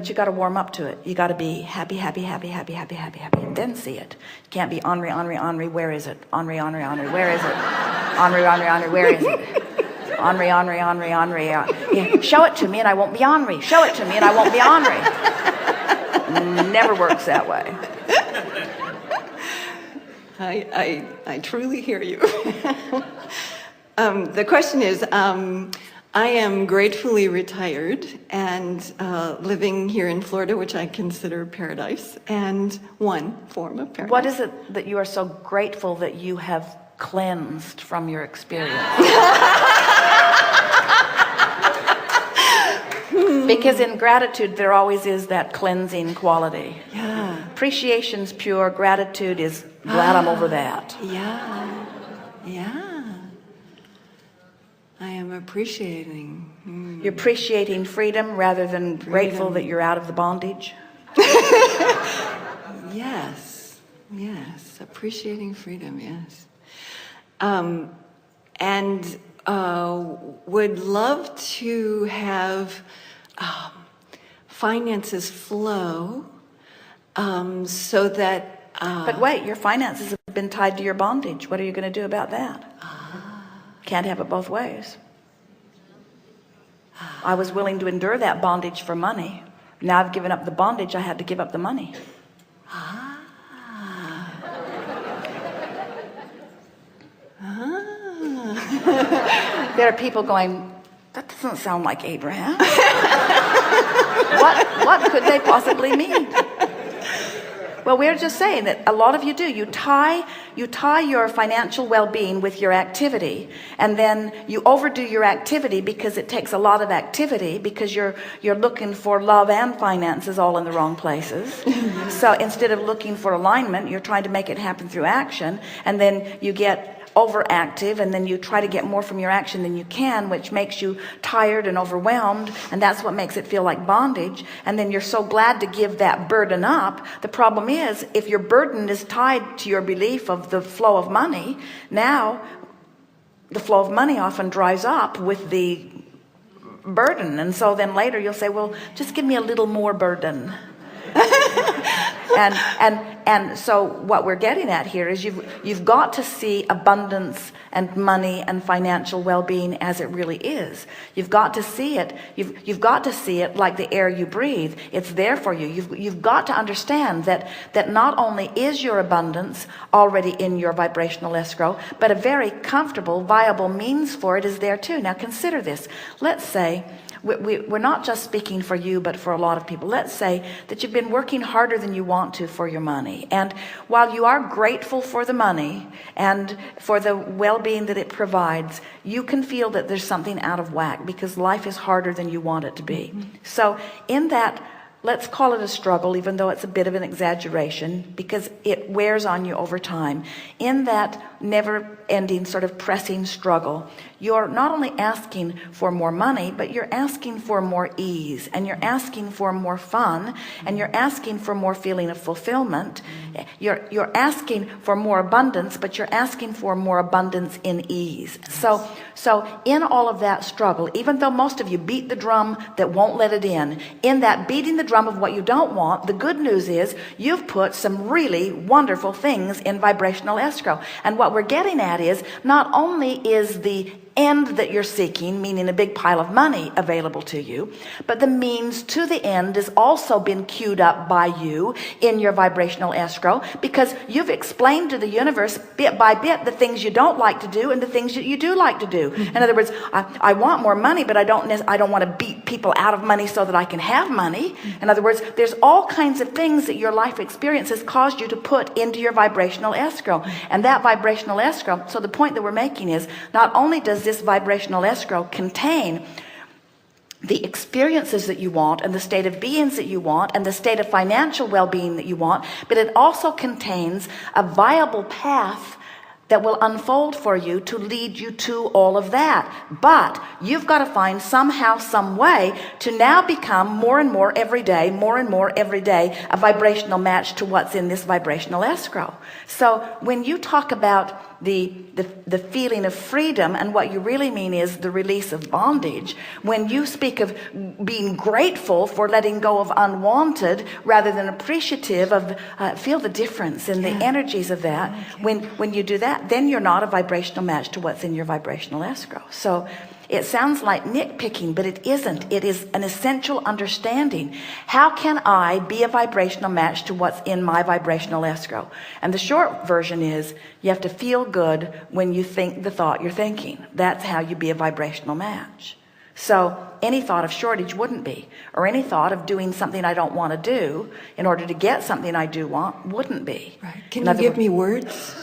But you got to warm up to it. You got to be happy, happy, happy, happy, happy, happy, happy, and then see it. You can't be Henri, Henri, Henri, where is it? Henri, Henri, Henri, where is it? Henri, Henri, Henri, where is it? Henri, Henri, Henri, Henri. Yeah. Show it to me and I won't be Henri. Show it to me and I won't be Henri. Never works that way. I truly hear you. The question is, I am gratefully retired and living here in Florida, which I consider paradise, and one form of paradise. What is it that you are so grateful that you have cleansed from your experience? Because in gratitude, there always is that cleansing quality. Yeah. Appreciation's pure. Gratitude is glad I'm over that. Yeah. Yeah. I am appreciating. You're appreciating freedom rather than grateful that you're out of the bondage? Yes. Yes. Appreciating freedom, yes. And would love to have finances flow so that... But wait, your finances have been tied to your bondage. What are you going to do about that? Can't have it both ways. I was willing to endure that bondage for money. Now I've given up the bondage, I had to give up the money. There are people going, that doesn't sound like Abraham. What could they possibly mean? Well, we're just saying that a lot of you do. You tie your financial well-being with your activity, and then you overdo your activity because it takes a lot of activity, because you're looking for love and finances all in the wrong places. So instead of looking for alignment, you're trying to make it happen through action, and then you get overactive, and then you try to get more from your action than you can, which makes you tired and overwhelmed, and that's what makes it feel like bondage. And then you're so glad to give that burden up. The problem is, if your burden is tied to your belief of the flow of money, now the flow of money often dries up with the burden, and so then later you'll say, well, just give me a little more burden. And so what we're getting at here is you've got to see abundance and money and financial well-being as it really is. You've got to see it. You've got to see it like the air you breathe. It's there for you. You've got to understand that not only is your abundance already in your vibrational escrow, but a very comfortable, viable means for it is there too. Now consider this. Let's say we're not just speaking for you, but for a lot of people. Let's say that you've been working harder than you want to for your money. And while you are grateful for the money and for the well-being that it provides, you can feel that there's something out of whack because life is harder than you want it to be. So in that, let's call it a struggle, even though it's a bit of an exaggeration, because it wears on you over time. In that never-ending sort of pressing struggle, you're not only asking for more money, but you're asking for more ease, and you're asking for more fun, and you're asking for more feeling of fulfillment. You're asking for more abundance, but you're asking for more abundance in ease. So in all of that struggle, even though most of you beat the drum that won't let it in that beating the drum of what you don't want, the good news is you've put some really wonderful things in vibrational escrow. And what we're getting at is not only is the end that you're seeking, meaning a big pile of money available to you, but the means to the end has also been queued up by you in your vibrational escrow, because you've explained to the universe bit by bit the things you don't like to do and the things that you do like to do. In other words, I want more money, but I don't want to beat people out of money so that I can have money. In other words, there's all kinds of things that your life experience has caused you to put into your vibrational escrow. And that vibrational escrow, so the point that we're making is, not only does this vibrational escrow contain the experiences that you want and the state of beings that you want and the state of financial well-being that you want, but it also contains a viable path that will unfold for you to lead you to all of that. But you've got to find somehow, some way to now become more and more every day, more and more every day, a vibrational match to what's in this vibrational escrow. So when you talk about the feeling of freedom, and what you really mean is the release of bondage, when you speak of being grateful for letting go of unwanted rather than appreciative of, feel the difference in the energies of that. When you do that, then you're not a vibrational match to what's in your vibrational escrow. So it sounds like nitpicking, but it isn't. It is an essential understanding. How can I be a vibrational match to what's in my vibrational escrow? And the short version is, you have to feel good when you think the thought you're thinking. That's how you be a vibrational match. So any thought of shortage wouldn't be, or any thought of doing something I don't want to do in order to get something I do want wouldn't be. Right. Can you give me words?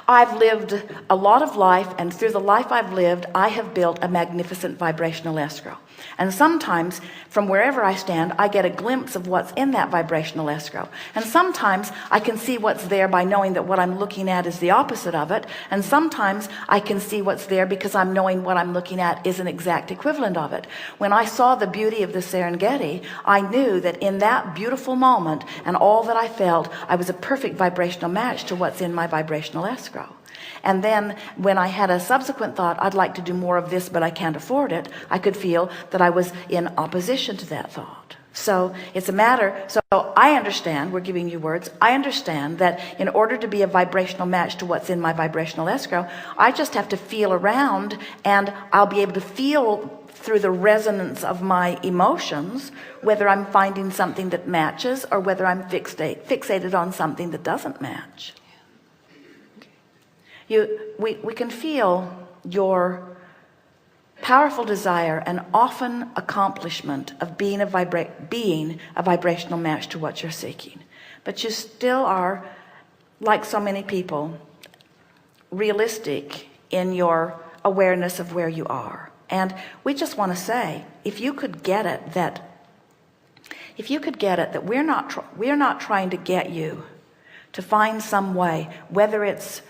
I've lived a lot of life, and through the life I've lived, I have built a magnificent vibrational escrow. And sometimes from wherever I stand, I get a glimpse of what's in that vibrational escrow. And sometimes I can see what's there by knowing that what I'm looking at is the opposite of it. And sometimes I can see what's there because I'm knowing what I'm looking at is an exact equivalent of it. When I saw the beauty of the Serengeti, I knew that in that beautiful moment and all that I felt, I was a perfect vibrational match to what's in my vibrational escrow. And then when I had a subsequent thought, I'd like to do more of this, but I can't afford it, I could feel that I was in opposition to that thought. So it's a matter, so I understand, we're giving you words, I understand that in order to be a vibrational match to what's in my vibrational escrow, I just have to feel around, and I'll be able to feel through the resonance of my emotions whether I'm finding something that matches or whether I'm fixated on something that doesn't match. We can feel your powerful desire and often accomplishment of being a vibrational match to what you're seeking, but you still are, like so many people, realistic in your awareness of where you are. And we just want to say, if you could get it that we're not trying to get you to find some way, whether it's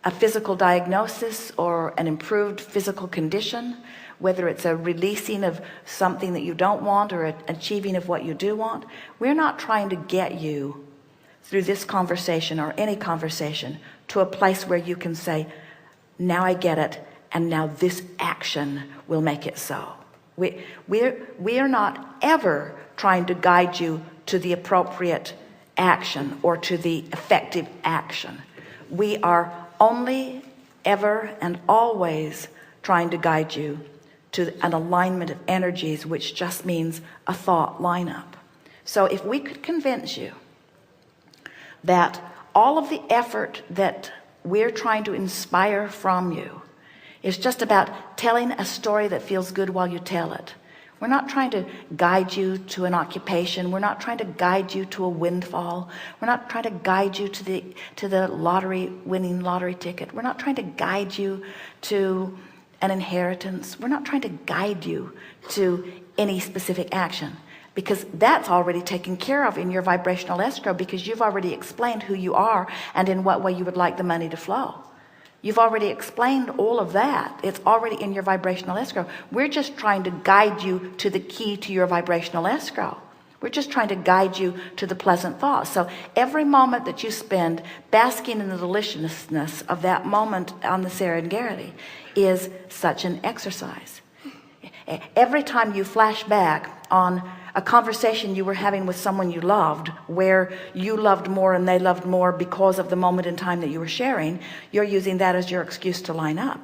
a physical diagnosis or an improved physical condition, whether it's a releasing of something that you don't want or an achieving of what you do want, we're not trying to get you through this conversation or any conversation to a place where you can say, now I get it, and now this action will make it so. We are not ever trying to guide you to the appropriate action or to the effective action. We are only, ever, and always trying to guide you to an alignment of energies, which just means a thought lineup. So if we could convince you that all of the effort that we're trying to inspire from you is just about telling a story that feels good while you tell it. We're not trying to guide you to an occupation. We're not trying to guide you to a windfall. We're not trying to guide you to the winning lottery ticket. We're not trying to guide you to an inheritance. We're not trying to guide you to any specific action, because that's already taken care of in your vibrational escrow, because you've already explained who you are and in what way you would like the money to flow. You've already explained all of that. It's already in your vibrational escrow. We're just trying to guide you to the key to your vibrational escrow. We're just trying to guide you to the pleasant thoughts. So every moment that you spend basking in the deliciousness of that moment on the Serengeti is such an exercise. Every time you flash back on a conversation you were having with someone you loved, where you loved more and they loved more because of the moment in time that you were sharing, you're using that as your excuse to line up.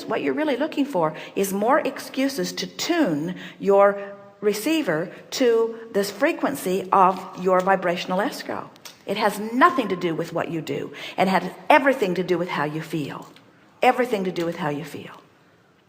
What you're really looking for is more excuses to tune your receiver to this frequency of your vibrational escrow. It has nothing to do with what you do, and has everything to do with how you feel. Everything to do with how you feel.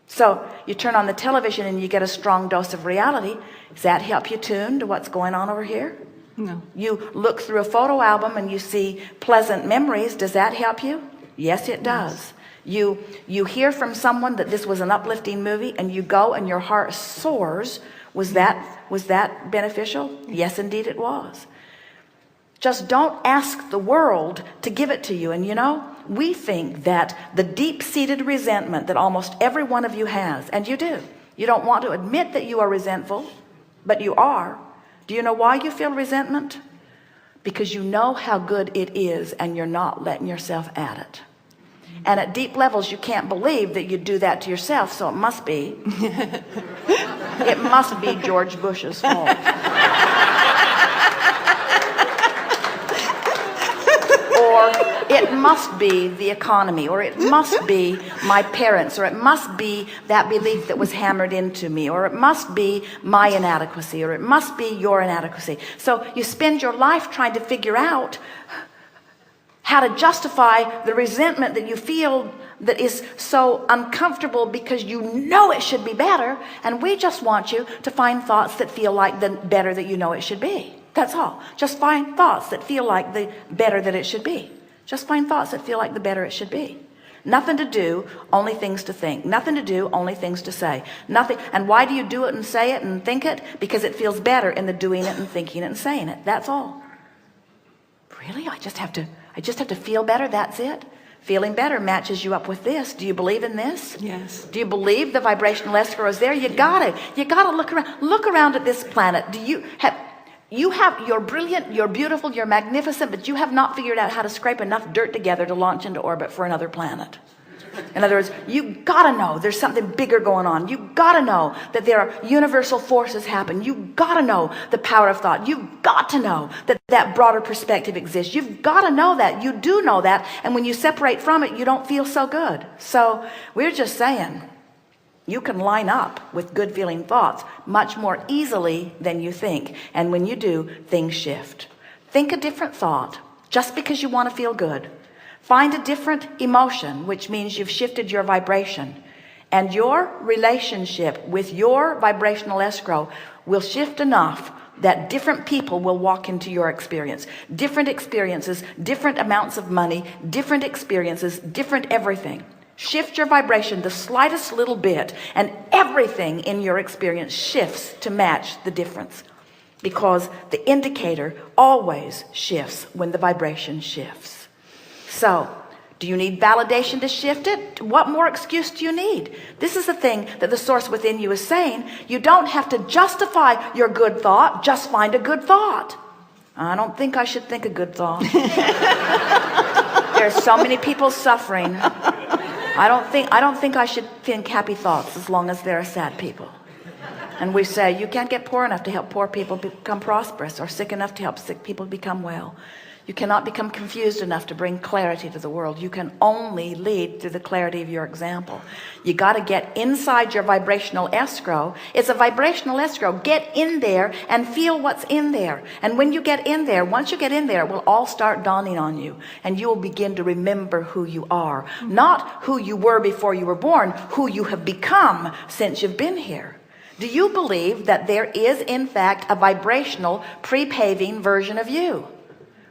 So you turn on the television and you get a strong dose of reality. Does that help you tune to what's going on over here? No. You look through a photo album and you see pleasant memories. Does that help you? Yes, it does. Yes. You hear from someone that this was an uplifting movie, and you go and your heart soars. Was that beneficial? Yes, indeed it was. Just don't ask the world to give it to you. And you know, we think that the deep-seated resentment that almost every one of you has, and you do, you don't want to admit that you are resentful, but you are. Do you know why you feel resentment? Because you know how good it is and you're not letting yourself at it. And at deep levels, you can't believe that you do that to yourself. So it must be George Bush's fault. Or it must be the economy, or it must be my parents, or it must be that belief that was hammered into me, or it must be my inadequacy, or it must be your inadequacy. So you spend your life trying to figure out how to justify the resentment that you feel that is so uncomfortable because you know it should be better. And we just want you to find thoughts that feel like the better that you know it should be. That's all. Just find thoughts that feel like the better that it should be. Just find thoughts that feel like the better it should be. Nothing to do, only things to think. Nothing to do, only things to say. Nothing. And why do you do it and say it and think it? Because it feels better in the doing it and thinking it and saying it. That's all. Really? I just have to feel better. That's it. Feeling better matches you up with this. Do you believe in this? Yes. Do you believe the vibrational escrow is there? You gotta look around at this planet. You're brilliant, you're beautiful, you're magnificent, but you have not figured out how to scrape enough dirt together to launch into orbit for another planet. In other words, you gotta know there's something bigger going on. You gotta know that there are universal forces happen. You gotta know the power of thought. You've got to know that that broader perspective exists. You've gotta know that. You do know that. And when you separate from it, you don't feel so good. So we're just saying, you can line up with good feeling thoughts much more easily than you think. And when you do, things shift. Think a different thought just because you want to feel good. Find a different emotion, which means you've shifted your vibration. And your relationship with your vibrational escrow will shift enough that different people will walk into your experience. Different experiences, different amounts of money, different experiences, different everything. Shift your vibration the slightest little bit, and everything in your experience shifts to match the difference. Because the indicator always shifts when the vibration shifts. So, do you need validation to shift it? What more excuse do you need? This is the thing that the source within you is saying. You don't have to justify your good thought. Just find a good thought. I don't think I should think a good thought. There's so many people suffering. I don't think I should think happy thoughts as long as there are sad people. And we say, you can't get poor enough to help poor people become prosperous, or sick enough to help sick people become well. You cannot become confused enough to bring clarity to the world. You can only lead through the clarity of your example. You got to get inside your vibrational escrow. It's a vibrational escrow. Get in there and feel what's in there. And when you get in there, once you get in there, it will all start dawning on you. And you will begin to remember who you are. Not who you were before you were born, who you have become since you've been here. Do you believe that there is, in fact, a vibrational pre-paving version of you?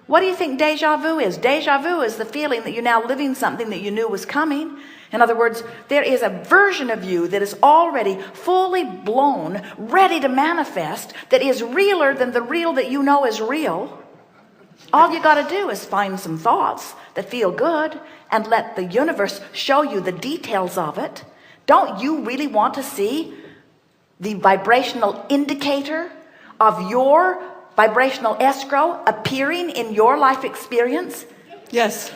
What do you think deja vu is? Deja vu is the feeling that you're now living something that you knew was coming. In other words, there is a version of you that is already fully blown, ready to manifest, that is realer than the real that you know is real. All you got to do is find some thoughts that feel good and let the universe show you the details of it. Don't you really want to see the vibrational indicator of your vibrational escrow appearing in your life experience? Yes.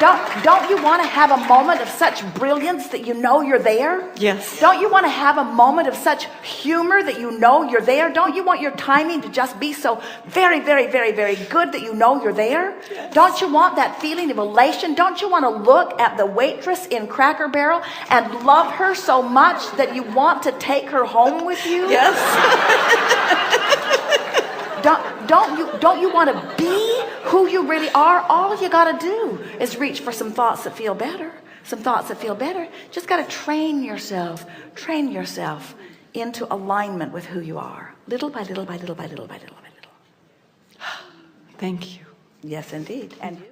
Don't you want to have a moment of such brilliance that you know you're there? Yes. Don't you want to have a moment of such humor that you know you're there? Don't you want your timing to just be so very, very, very, very good that you know you're there? Yes. Don't you want that feeling of elation? Don't you want to look at the waitress in Cracker Barrel and love her so much that you want to take her home with you? Yes. Don't you want to be who you really are? All you got to do is reach for some thoughts that feel better. Some thoughts that feel better. Just got to train yourself into alignment with who you are. Little by little by little by little by little by little. Thank you. Yes, indeed. And you?